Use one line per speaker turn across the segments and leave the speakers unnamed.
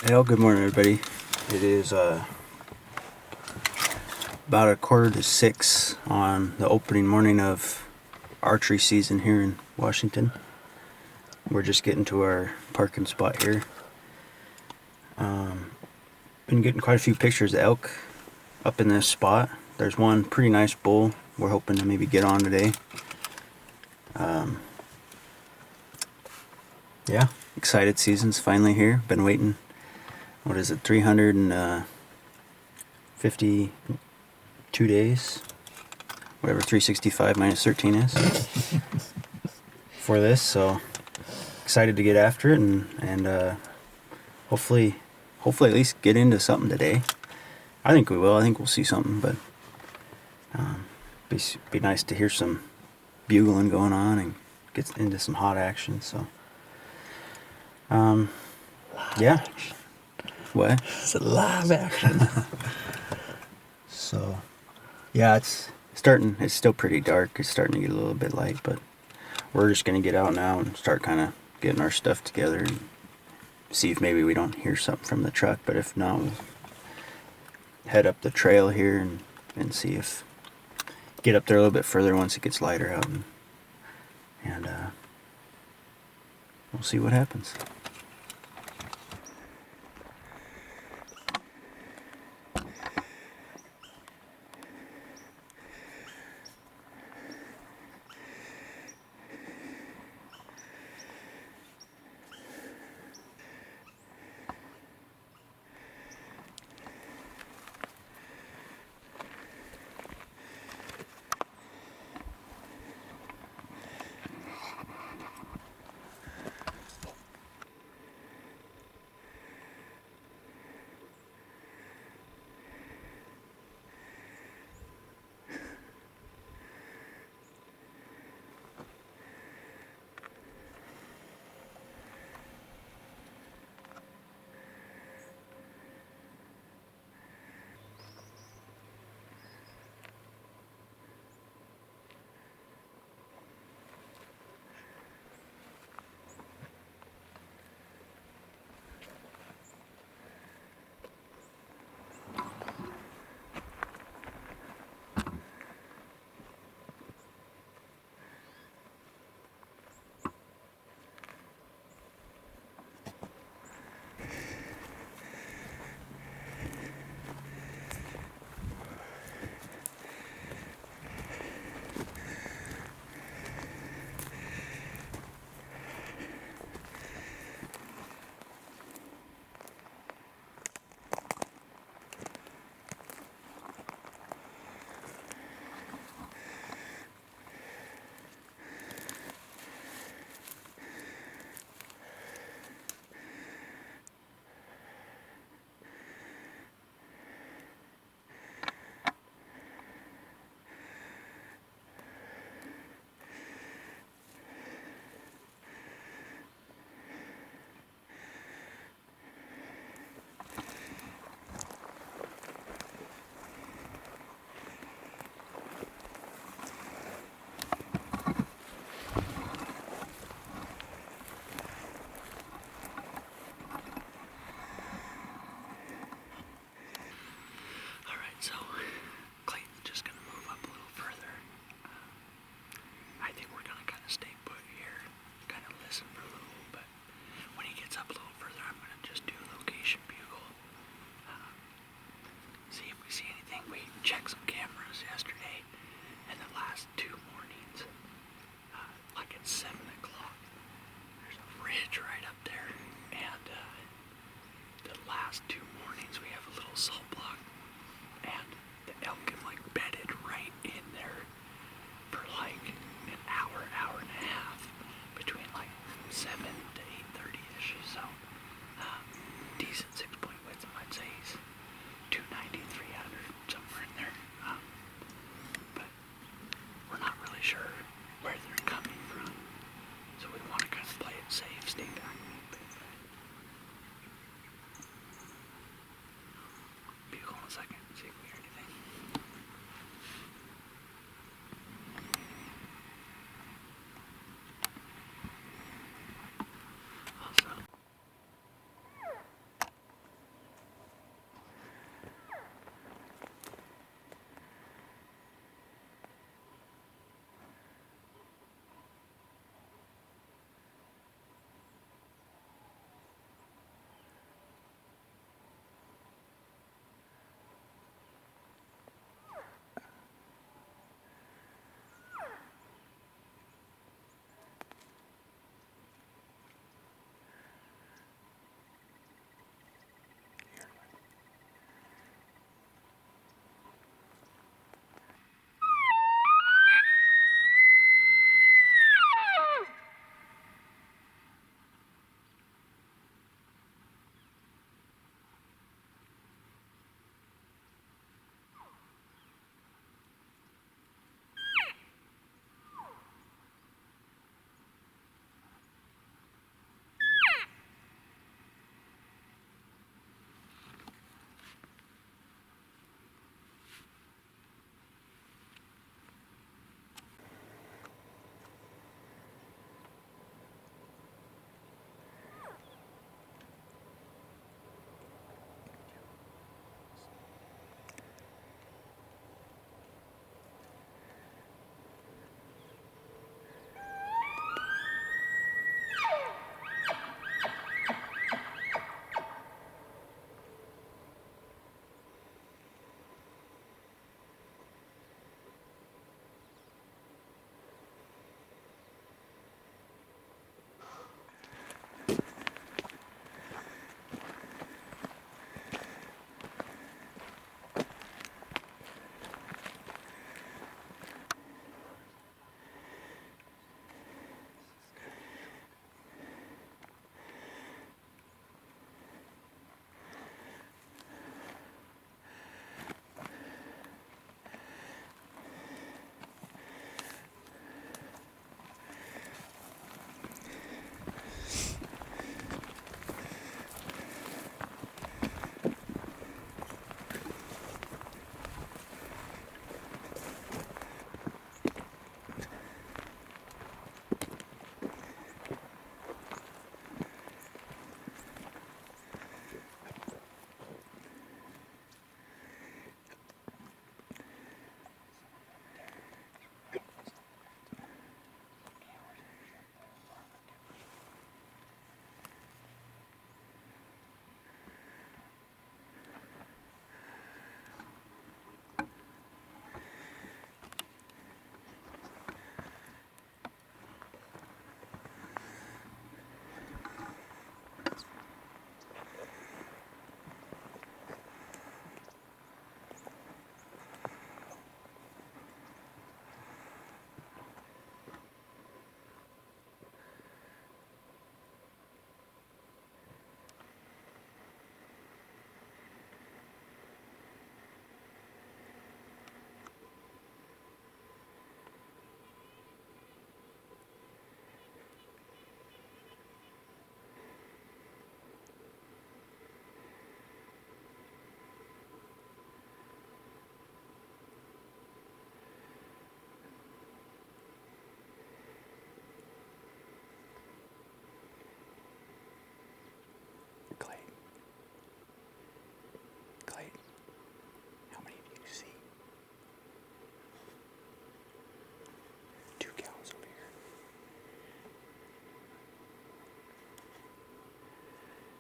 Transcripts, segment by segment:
Well, good morning, everybody. It is about 5:45 on the opening morning of archery season here in Washington. We're just getting to our parking spot here. Been getting quite a few pictures of elk up in this spot. There's one pretty nice bull we're hoping to maybe get on today. Yeah, excited season's finally here. Been waiting, 352 days? Whatever 365 minus 13 is for this, so excited to get after it and hopefully at least get into something today. I think we will. I think we'll see something, but be nice to hear some bugling going on and get into some hot action. So yeah. What?
It's a live action.
So yeah, it's still pretty dark. It's starting to get a little bit light, but we're just gonna get out now and start kind of getting our stuff together and see if maybe we don't hear something from the truck. But if not, we'll head up the trail here and see if get up there a little bit further once it gets lighter out, and we'll see what happens.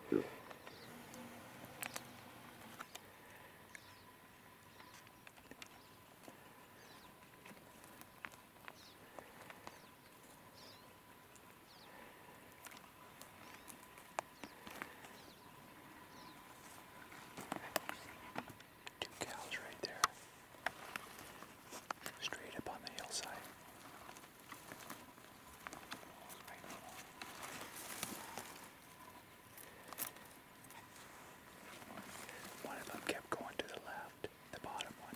Two cows right there, straight up on the hillside. One of them kept going to the left, the bottom one.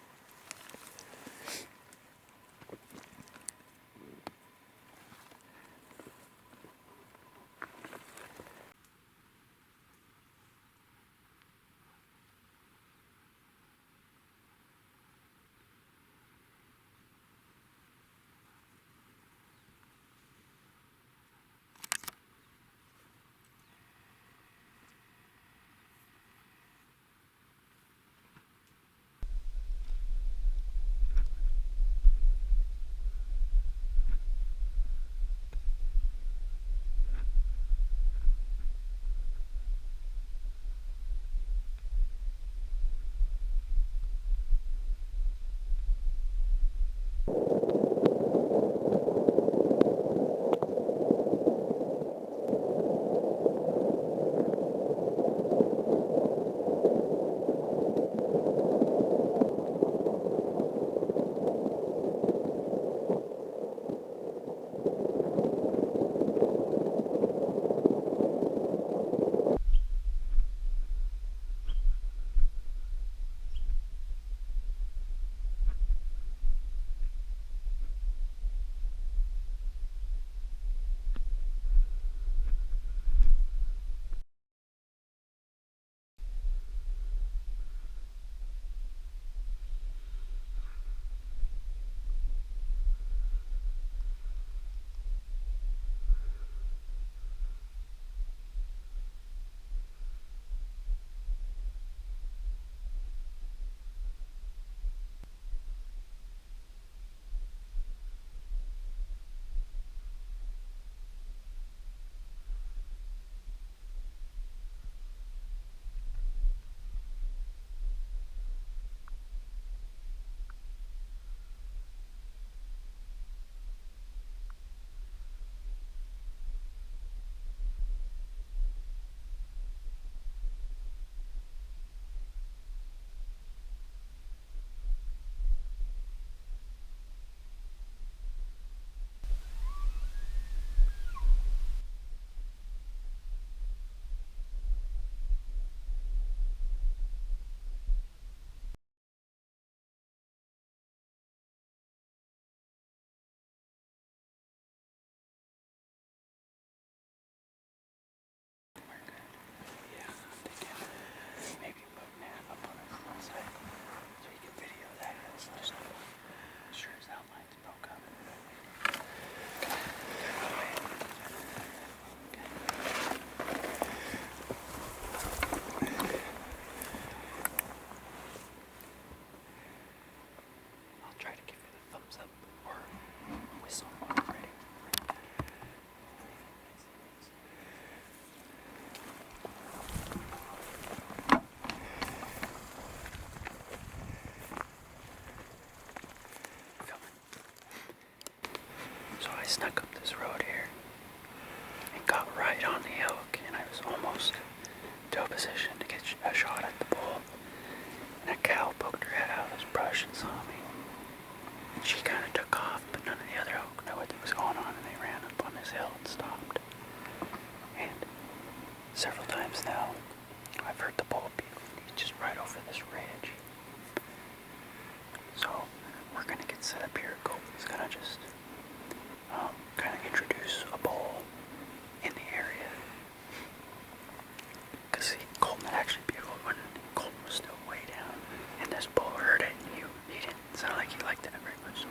Snuck up this road here and got right on the elk, and I was almost to a position to get a shot at the bull, and a cow poked her head out of this brush and saw me, and she kind of took off, but none of the other elk knew what was going on, and they ran up on this hill and stopped. And several times now I've heard the bull be just right over this ridge, so we're gonna get set up here. Colton's gonna just kind of introduce a bull in the area, because Colton had actually bugled when Colton was still way down, and this bull heard it, and he didn't sound like he liked it very much, so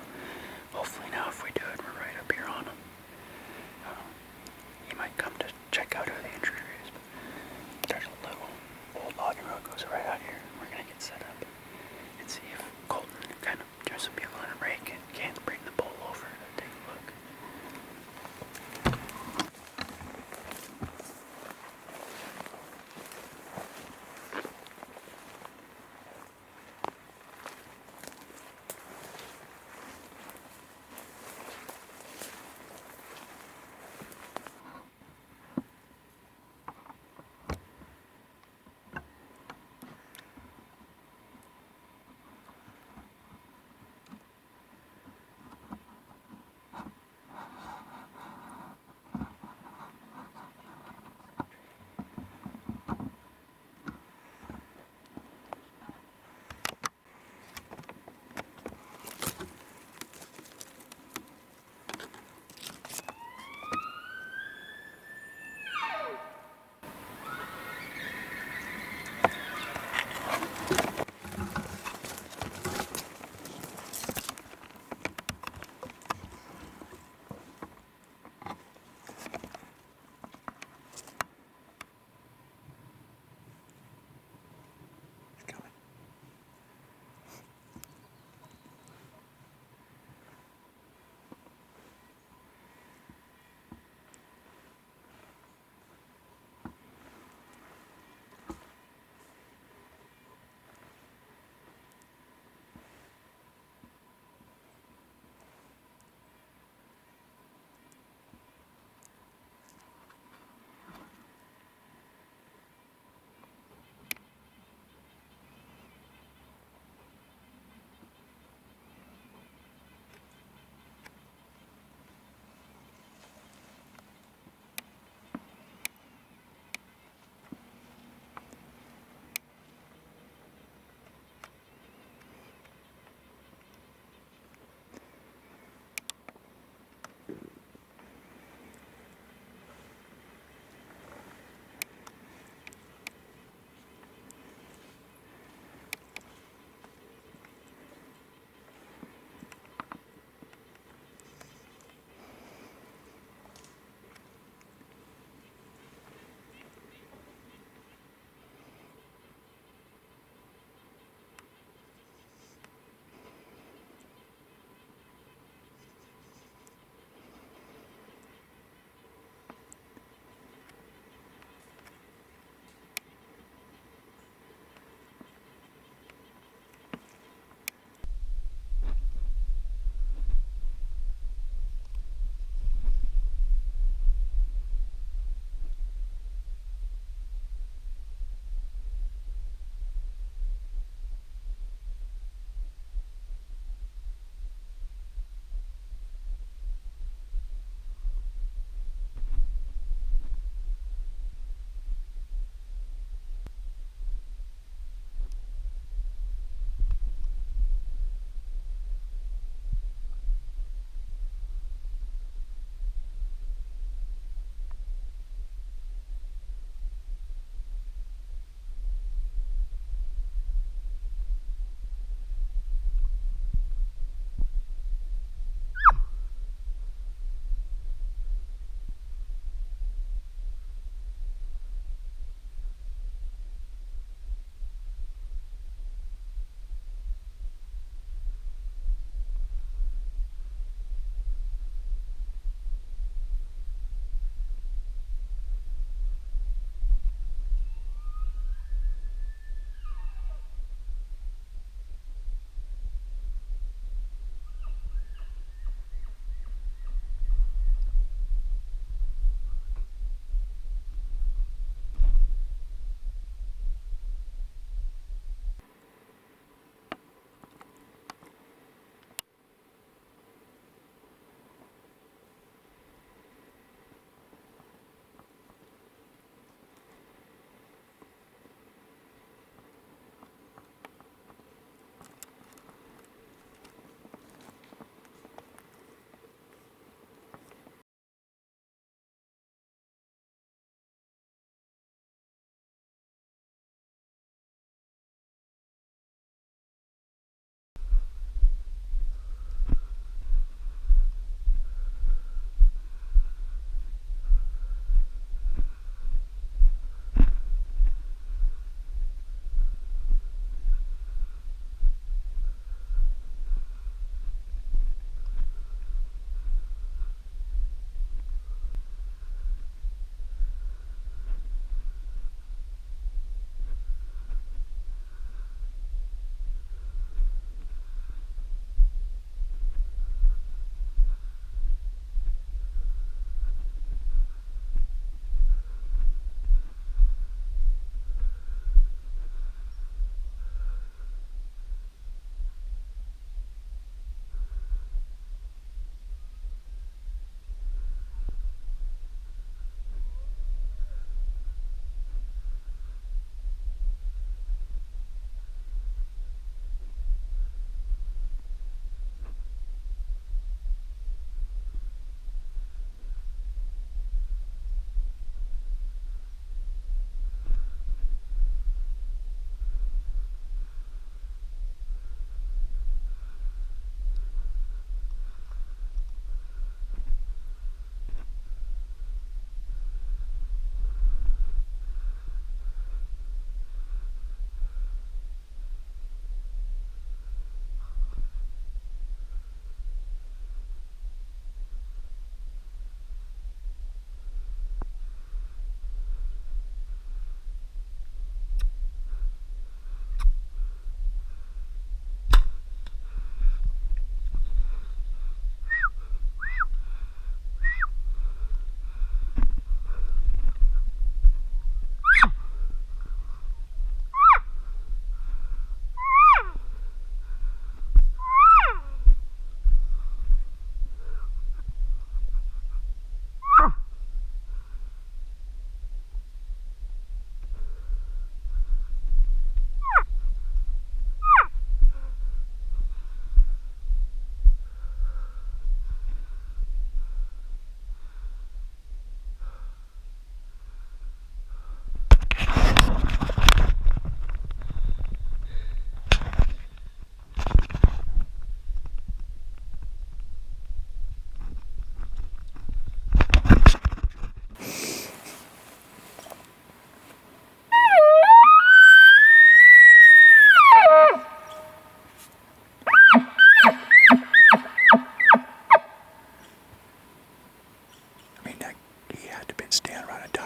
hopefully now if we do it, we're right up here on him. He might come to check out who the intruder is, but there's a little old logging road goes right out here. We're gonna get set up and see if Colton kind of does some bugling and rake and can't bring the bull over to take a look.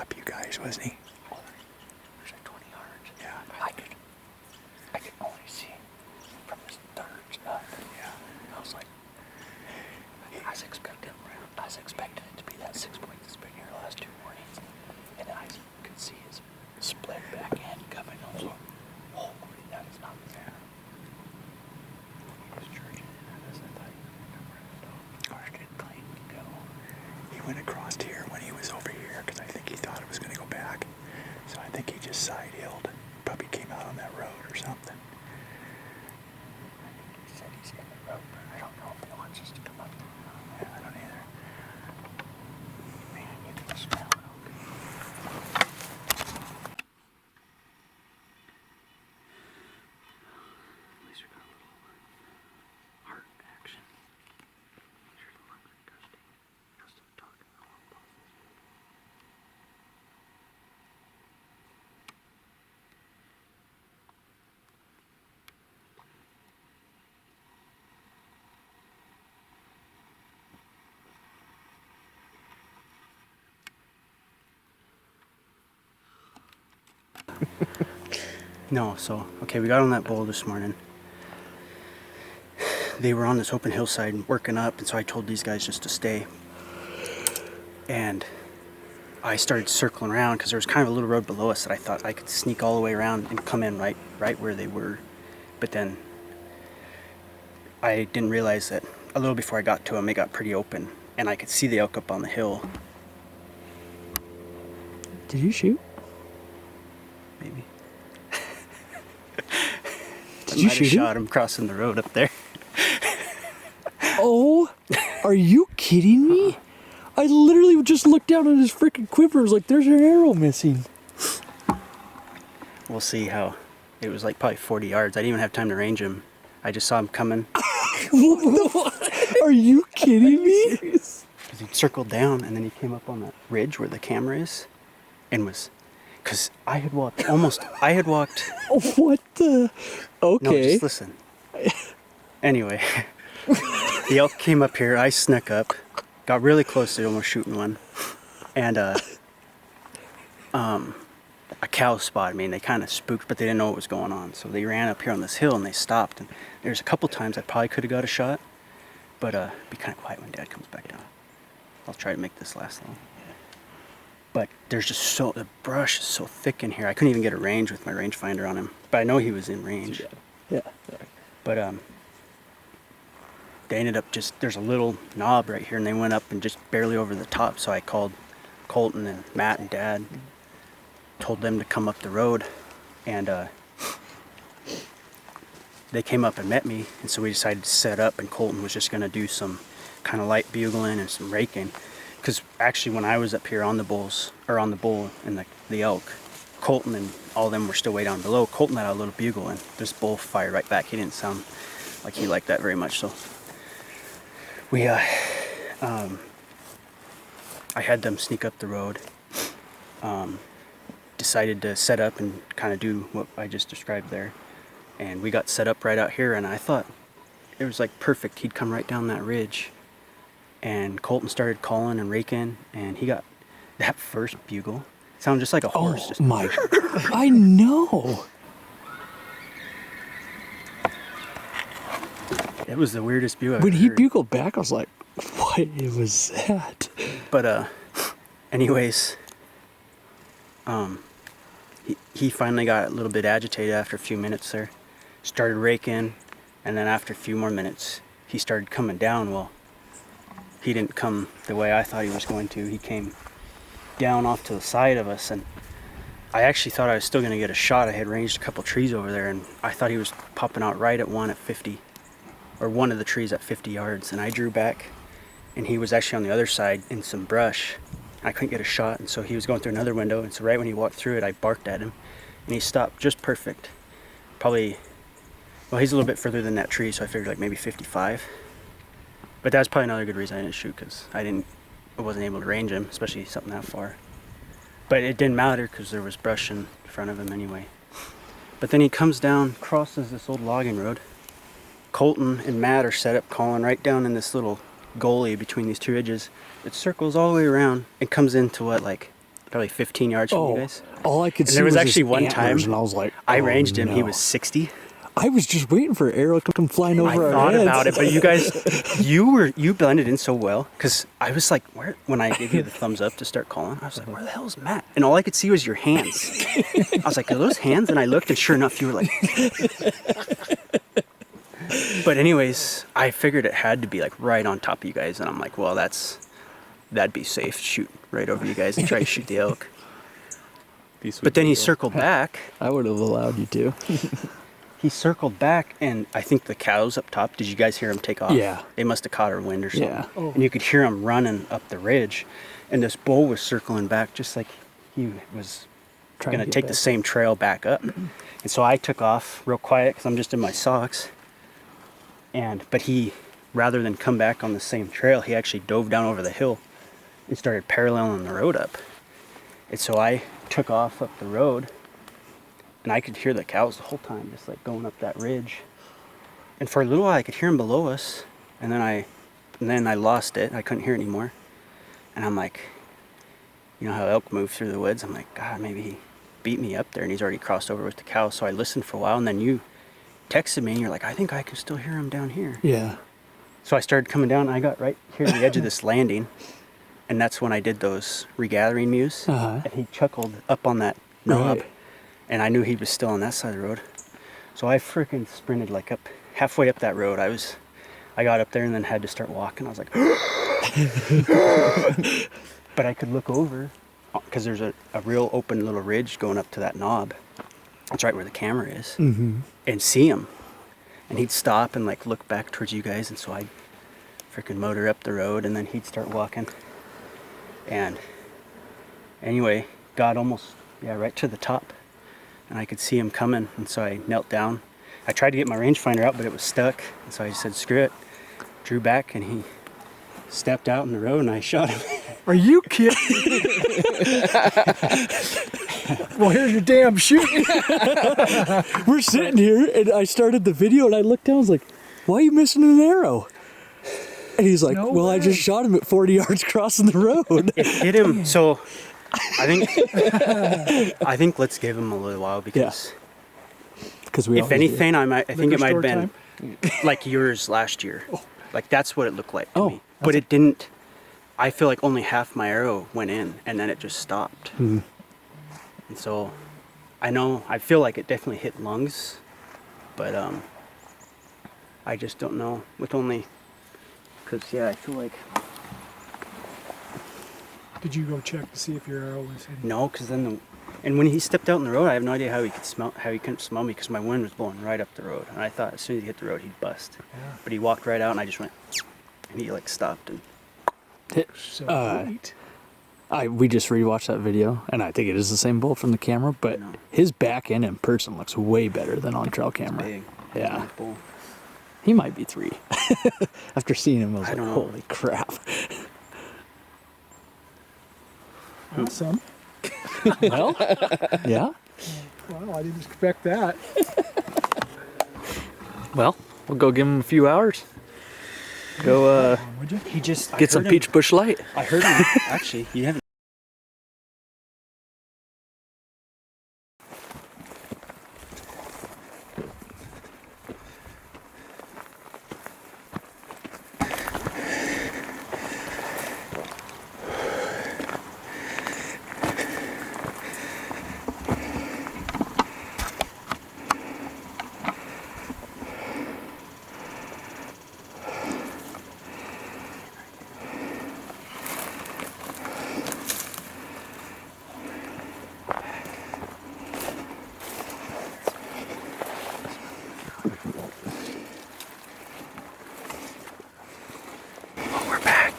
up you guys, wasn't he?
Oh, there's like 20 yards.
Yeah.
I could only see from the thirds up.
Yeah.
I was like, I was expecting it to be that 6 point that's been here the last 2 mornings. And I could see his split back end coming. I was like, holy, that is not fair. He was charging in at us. I thought he was going to come around. Or did Clayton go?
He went across here when he was over here because I think he thought it was going to go back. So I think he just side-hilled. Probably came out on that road or something.
He said he's in the road, but I don't know if he wants us to come up.
Yeah, I don't either.
Man, you can smell it. At least we got a little heart action. Sure, the lungs are gusty. Justin talking a lot about this.
No, so, okay, we got on that bull this morning. They were on this open hillside working up, and so I told these guys just to stay. And I started circling around because there was kind of a little road below us that I thought I could sneak all the way around and come in right where they were. But then I didn't realize that a little before I got to them, it got pretty open, and I could see the elk up on the hill.
Did you shoot?
Maybe.
Did you shoot him?
Shot him crossing the road up there.
Oh, are you kidding me? I literally just looked down at his freaking quiver. I was like, there's an arrow missing.
We'll see how. It was like probably 40 yards. I didn't even have time to range him. I just saw him coming.
Are you kidding me?
Because he circled down and then he came up on that ridge where the camera is and was. Because I had walked.
What the? Okay.
No, just listen. Anyway, the elk came up here. I snuck up, got really close to almost shooting one, and a cow spotted me. And they kind of spooked, but they didn't know what was going on. So they ran up here on this hill and they stopped. And there's a couple times I probably could have got a shot, but be kind of quiet when Dad comes back down. I'll try to make this last long. But there's just the brush is so thick in here. I couldn't even get a range with my rangefinder on him. But I know he was in range.
Yeah.
But they ended up there's a little knob right here and they went up and just barely over the top. So I called Colton and Matt and Dad, told them to come up the road. And they came up and met me. And so we decided to set up, and Colton was just gonna do some kind of light bugling and some raking. Because actually, when I was up here on the bull and the elk, Colton and all of them were still way down below. Colton had a little bugle, and this bull fired right back. He didn't sound like he liked that very much. So we, I had them sneak up the road. Decided to set up and kind of do what I just described there, and we got set up right out here. And I thought it was like perfect. He'd come right down that ridge. And Colton started calling and raking, and he got that first bugle. It sounded just like a horse.
Oh my! I know.
It was the weirdest bugle.
When he bugled back, I was like, "What was that?"
But anyways, he finally got a little bit agitated after a few minutes there. Started raking, and then after a few more minutes, he started coming down. Well, he didn't come the way I thought he was going to. He came down off to the side of us, and I actually thought I was still going to get a shot. I had ranged a couple trees over there, and I thought he was popping out right at one of the trees at 50 yards, and I drew back, and he was actually on the other side in some brush. I couldn't get a shot, and so he was going through another window, and so right when he walked through it, I barked at him, and he stopped just perfect. Probably, well, he's a little bit further than that tree, so I figured like maybe 55. But that's probably another good reason I didn't shoot, because I wasn't able to range him, especially something that far. But it didn't matter because there was brush in front of him anyway. But then he comes down, crosses this old logging road. Colton and Matt are set up calling right down in this little gully between these two ridges. It circles all the way around and comes into what, like probably 15 yards from you guys.
all I could
And
see
there was
his
actually one
antlers,
time
and I was like,
I
oh,
ranged him. He
no.
was 60.
I was just waiting for an arrow to come flying over
I
our
thought
heads.
about it, but you guys, you blended in so well because I was like, where? When I gave you the thumbs up to start calling, I was like, where the hell is Matt? And all I could see was your hands. I was like, are those hands? And I looked, and sure enough, you were like. But anyways, I figured it had to be like right on top of you guys, and I'm like, well, that'd be safe. Shoot right over you guys and try to shoot the elk. But then he circled back.
I would have allowed you to.
He circled back, and I think the cows up top, did you guys hear him take off?
Yeah.
They must have caught our wind or something.
Yeah.
Oh.
And you could hear him running up the ridge, and this bull was circling back just like he was
Trying
going to
get
take the
back.
same trail back up. And so I took off real quiet because I'm just in my socks. But he, rather than come back on the same trail, he actually dove down over the hill and started paralleling the road up. And so I took off up the road, and I could hear the cows the whole time, just like going up that ridge. And for a little while, I could hear them below us, and then I lost it. I couldn't hear it anymore. And I'm like, you know how elk move through the woods? I'm like, God, maybe he beat me up there, and he's already crossed over with the cows. So I listened for a while, and then you texted me, and you're like, I think I can still hear him down here.
Yeah.
So I started coming down, and I got right here at the edge of this landing, and that's when I did those regathering mews.
Uh-huh.
And he chuckled up on that knob,
Right.
and I knew he was still on that side of the road. So I freaking sprinted like up halfway up that road. I got up there and then had to start walking. I was like, but I could look over because there's a real open little ridge going up to that knob. That's right where the camera is, and see him. And he'd stop and like look back towards you guys, and so I'd freaking motor up the road, and then he'd start walking. And anyway, got almost right to the top, and I could see him coming, and so I knelt down. I tried to get my rangefinder out, but it was stuck, and so I said, screw it. Drew back, and he stepped out in the road, and I shot him.
Are you kidding? Well, here's your damn shoot.
We're sitting here, and I started the video, and I looked down. I was like, "Why are you missing an arrow?" And he's like,
No
"Well, I
way.
just shot him at 40 yards crossing the road."
It hit him, so I think let's give him a little while because
Because we
if
always do.
anything, I think it might have
Liquor store
been like yours last year. Like that's what it looked like to
Oh,
me. But it didn't. I feel like only half my arrow went in, and then it just stopped. And so, I feel like it definitely hit lungs, but I just don't know with only, cause I feel like
Did you go check to see if your arrow was hitting?
no, cause then and when he stepped out in the road, I have no idea how he couldn't smell me, cause my wind was blowing right up the road, and I thought as soon as he hit the road, he'd bust.
Yeah.
But he walked right out, and I just went, and he like stopped and.
So great.
We just rewatched that video, and I think it is the same bull from the camera, but
No.
his back end in person looks way better than on trail camera.
Big.
Yeah.
Big bull.
He might be 3. After seeing him, I was
I
like,
don't know.
holy crap.
Awesome.
Well, yeah.
Wow, I didn't expect that.
Well, we'll go give him a few hours. Go
Would you?
He just
get some peach bush light.
I heard him. Actually, you haven't. Oh, we're back.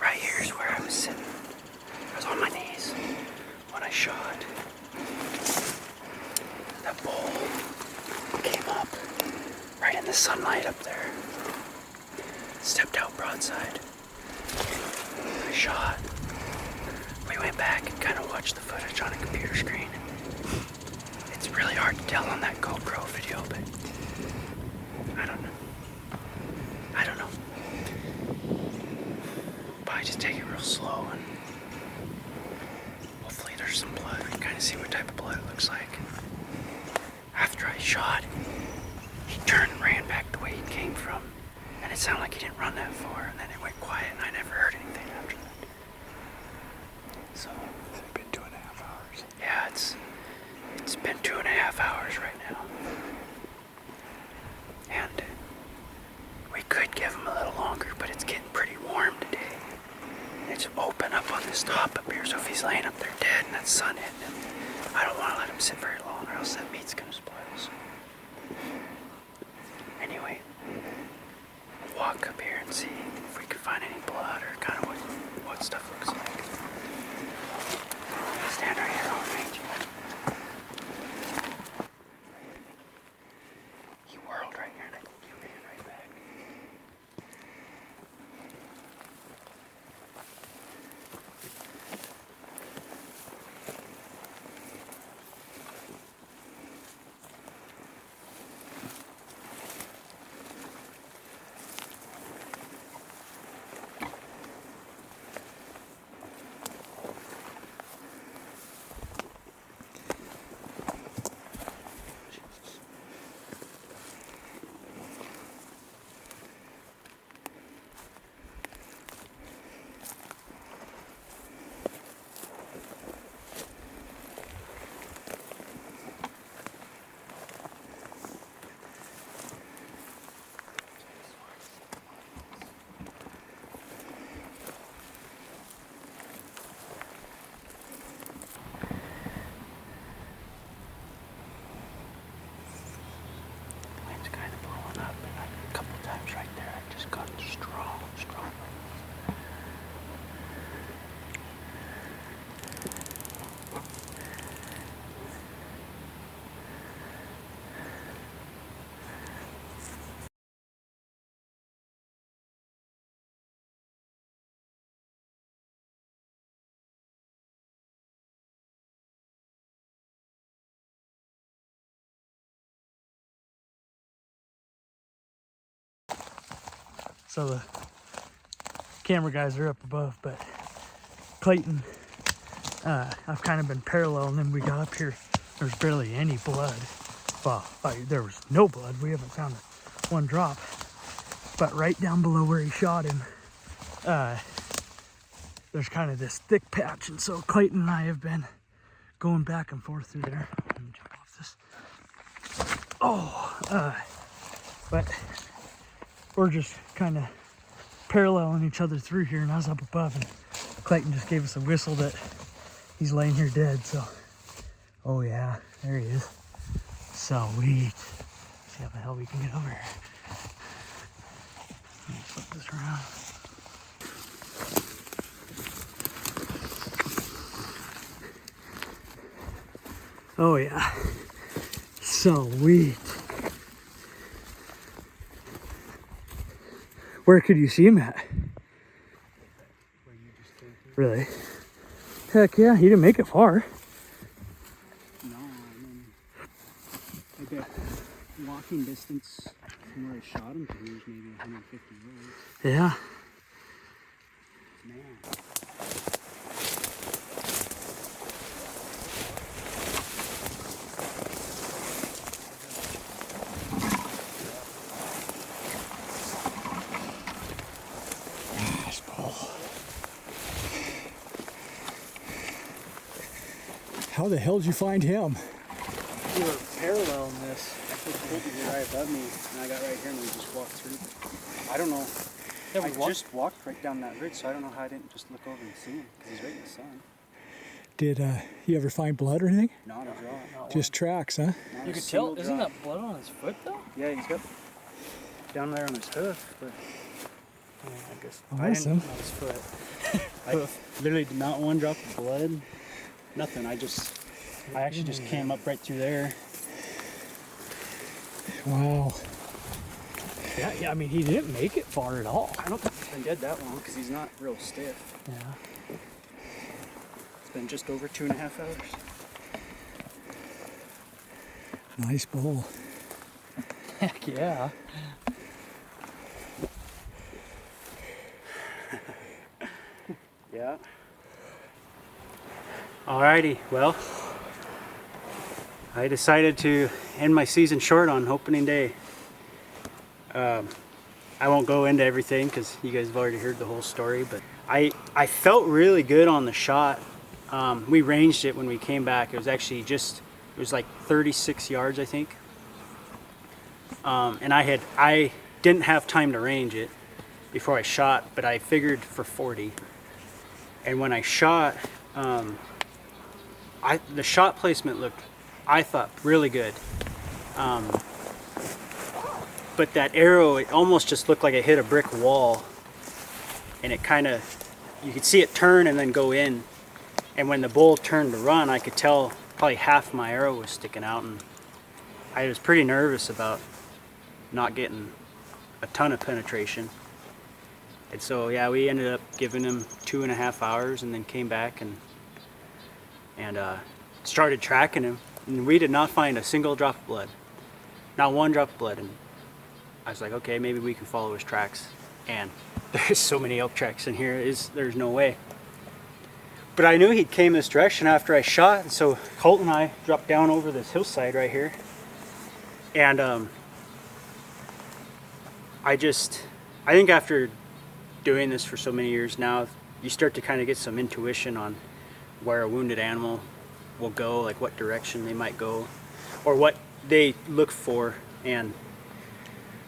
Right here is where I was sitting. I was on my knees when I shot. That bull came up right in the sunlight up there. Stepped out broadside. I shot. We went back and kind of watched the footage on a computer screen. It's really hard to tell on that GoPro video, but I don't know. Probably just take it real slow and some blood. We can kind of see what type of blood it looks like. After I shot, he turned and ran back the way he came from. And it sounded like he didn't run that far. And then it went quiet and I never heard anything after that. So.
It's been 2.5 hours.
Yeah, it's been 2.5 hours right now. And we could give him a little longer, but it's getting pretty warm today. And it's open up on this top up here, so if he's laying up there dead and that sun hitting him, I don't want to let him sit very long or else that meat's going to spoil. So. Anyway, we'll walk up here and see if we can find any blood or kind of what stuff looks like. Stand right here on range. He whirled right here and I think he ran right back. It's kind of blowing up, and a couple times right there, I just got strong.
So the camera guys are up above, but Clayton, I've kind of been paralleling him. We got up here, there's barely any blood. Well, there was no blood. We haven't found one drop. But right down below where he shot him, there's kind of this thick patch. And so Clayton and I have been going back and forth through there. Let me jump off this. But we're just kind of paralleling each other through here, and I was up above, and Clayton just gave us a whistle that he's laying here dead. So, oh yeah, there he is. Sweet. See how the hell we can get over here. Let me flip this around. Oh yeah, sweet. Where could you see him at? Really? Heck yeah, he didn't make it far.
No, I mean, I bet walking distance from where I shot him to here is maybe 150 yards.
Yeah.
Man.
How the hell did you find him?
We were paralleling this. I put Clayton right above me, and I got right here, and we just walked through. I don't know.
Yeah,
I just walked right down that ridge, so I don't know how I didn't just look over and see him, because he's right in the sun.
Did you ever find blood or anything?
Not a drop.
Just tracks, huh?
Not
You
a
could
single
tell, isn't
drop.
that blood on his foot though?
Yeah, he's got down there on his hoof, but
Yeah, I guess.
Awesome.
on his foot. I literally did not one drop of blood. Nothing. I actually just came up right through there.
Wow.
Yeah, I mean, he didn't make it far at all.
I don't think he's been dead that long because he's not real stiff.
Yeah.
It's been just over 2.5 hours.
Nice bull.
Heck yeah.
Yeah.
Alrighty, well, I decided to end my season short on opening day. I won't go into everything because you guys have already heard the whole story, but I felt really good on the shot. We ranged it when we came back. It was actually it was like 36 yards, I think. And I didn't have time to range it before I shot, but I figured for 40. And when I shot, the shot placement looked, I thought, really good. But that arrow, it almost just looked like it hit a brick wall. And it kind of, you could see it turn and then go in. And when the bull turned to run, I could tell probably half my arrow was sticking out. And I was pretty nervous about not getting a ton of penetration. And so, yeah, we ended up giving him 2.5 hours and then came back and started tracking him. And we did not find a single drop of blood. Not one drop of blood. And I was like, okay, maybe we can follow his tracks. And there's so many elk tracks in here, there's no way. But I knew he came this direction after I shot, and so Colt and I dropped down over this hillside right here. And I think after doing this for so many years now, you start to kind of get some intuition on where a wounded animal will go, like what direction they might go, or what they look for. And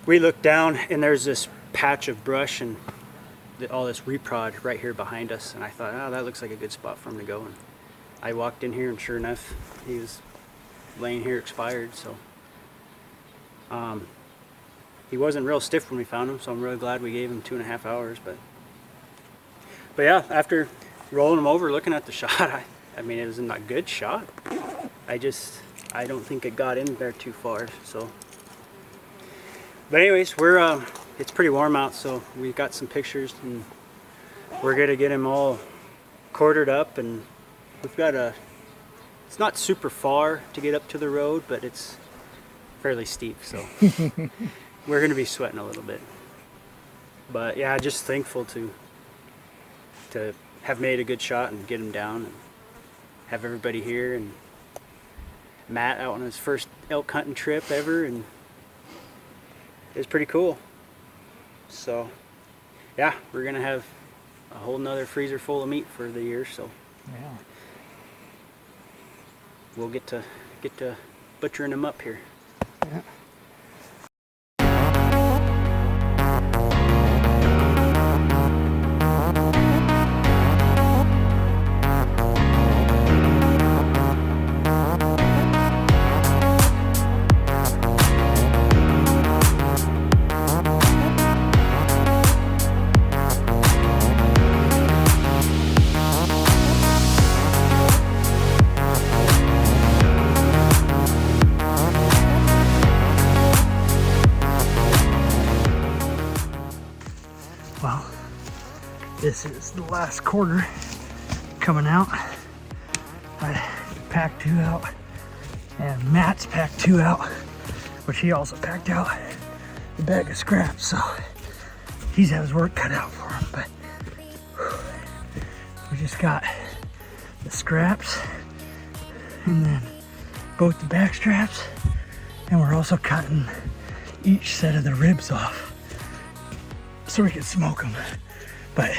we looked down and there's this patch of brush and all this reprod right here behind us, and I thought, oh, that looks like a good spot for him to go. And I walked in here and sure enough, he was laying here expired. So he wasn't real stiff when we found him, so I'm really glad we gave him 2.5 hours. But yeah, after rolling him over, looking at the shot, I mean, it was not a good shot. I don't think it got in there too far. So, but anyways, it's pretty warm out, so we got some pictures, and we're gonna get him all quartered up, and we've got it's not super far to get up to the road, but it's fairly steep, so we're gonna be sweating a little bit. But yeah, just thankful to have made a good shot and get him down and have everybody here, and Matt out on his first elk hunting trip ever, and it was pretty cool. So yeah, we're gonna have a whole nother freezer full of meat for the year, so
Yeah.
we'll get to butchering them up here.
Yeah.
Well, this is the last quarter coming out. I packed 2 out, and Matt's packed 2 out, which he also packed out the bag of scraps, so he's had his work cut out for him. But we just got the scraps and then both the back straps, and we're also cutting each set of the ribs off so we can smoke them. But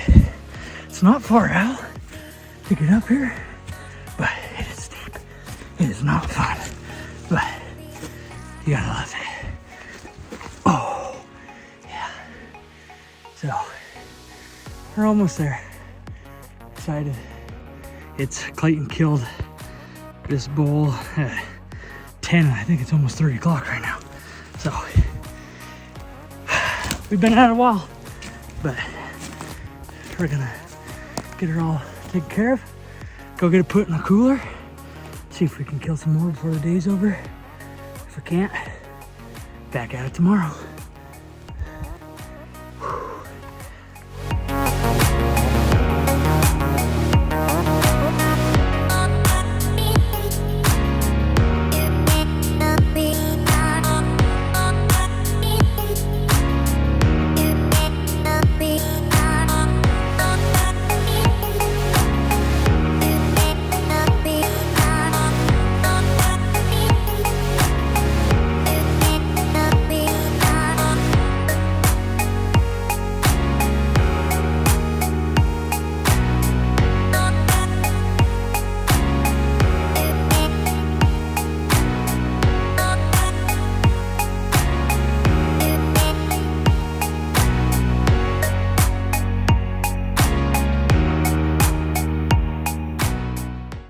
it's not far out to get up here, but it is steep. It is not fun, but you gotta love it. Oh, yeah. So we're almost there. Excited. It's Clayton killed this bull at 10. I think it's almost 3 o'clock right now. So we've been at it a while, but we're gonna get her all taken care of, go get it put in a cooler, see if we can kill some more before the day's over. If we can't, back at it tomorrow.